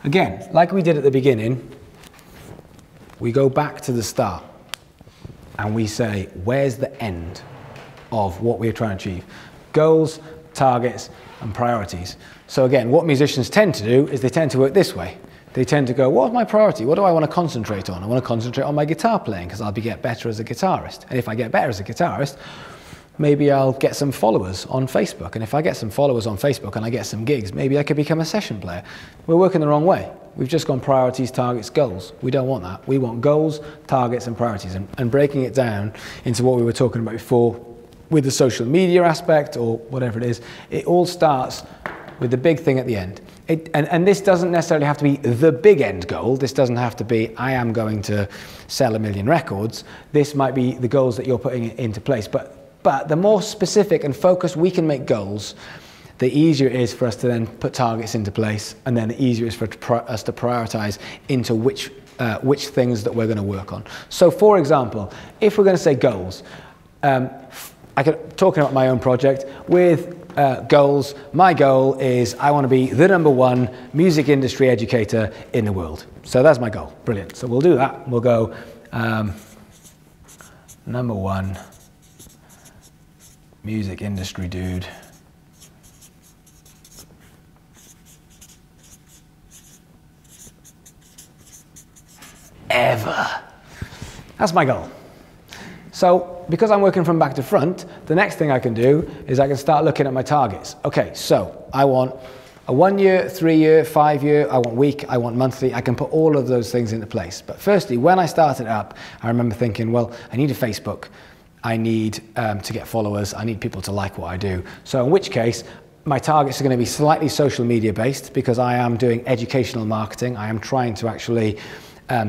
Again, like we did at the beginning, we go back to the start and we say, where's the end of what we're trying to achieve? Goals, targets, and priorities. So again, what musicians tend to do is they tend to work this way. They tend to go, what's my priority? What do I want to concentrate on? I want to concentrate on my guitar playing because I'll get better as a guitarist. And if I get better as a guitarist, maybe I'll get some followers on Facebook. And if I get some followers on Facebook and I get some gigs, maybe I could become a session player. We're working the wrong way. We've just gone priorities, targets, goals. We don't want that. We want goals, targets, and priorities. And breaking it down into what we were talking about before with the social media aspect or whatever it is, it all starts with the big thing at the end. And this doesn't necessarily have to be the big end goal. This doesn't have to be, I am going to sell 1 million records. This might be the goals that you're putting into place. But the more specific and focused we can make goals, the easier it is for us to then put targets into place, and then the easier it is for us to prioritize into which things that we're going to work on. So for example, if we're going to say goals, talking about my own project with goals, my goal is I want to be the #1 music industry educator in the world. So that's my goal. Brilliant. So we'll do that. We'll go #1 music industry dude ever. That's my goal. So because I'm working from back to front, the next thing I can do is I can start looking at my targets. Okay, so I want a 1 year, 3 year, 5 year, I want week, I want monthly. I can put all of those things into place. But firstly, when I started up, I remember thinking, well, I need a Facebook. I need to get followers. I need people to like what I do. So in which case, my targets are going to be slightly social media based because I am doing educational marketing. I am trying to actually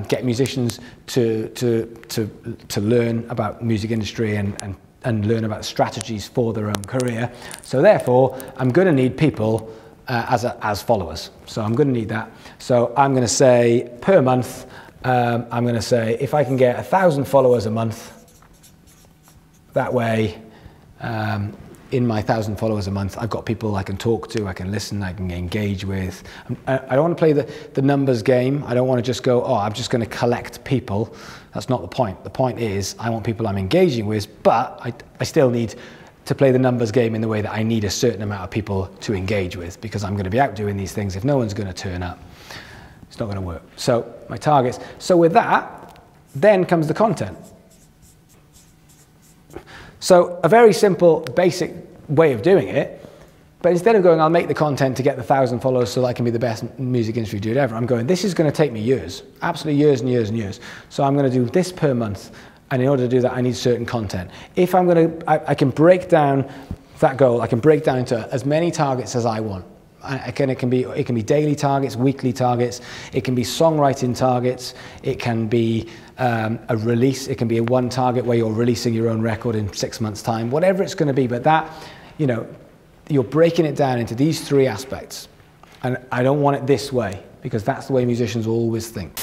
get musicians to learn about music industry and learn about strategies for their own career. So therefore, I'm going to need people as followers. So I'm going to need that. So I'm going to say per month, I'm going to say if I can get 1,000 followers a month, that way, in my 1,000 followers a month, I've got people I can talk to, I can listen, I can engage with. I don't want to play the numbers game. I don't want to just go, oh, I'm just going to collect people. That's not the point. The point is I want people I'm engaging with, but I still need to play the numbers game in the way that I need a certain amount of people to engage with because I'm going to be out doing these things. If no one's going to turn up, it's not going to work. So my targets. So with that, then comes the content. So a very simple, basic way of doing it, but instead of going, I'll make the content to get the 1,000 followers so that I can be the best music industry dude ever, I'm going, this is going to take me years, absolutely years and years and years. So I'm going to do this per month, and in order to do that, I need certain content. If I'm going to, I can break down that goal, I can break down into as many targets as I want. It can be daily targets, weekly targets, it can be songwriting targets, it can be a release, it can be a one target where you're releasing your own record in 6 months' time, whatever it's going to be. But that, you know, you're breaking it down into these 3 aspects. And I don't want it this way because that's the way musicians always think.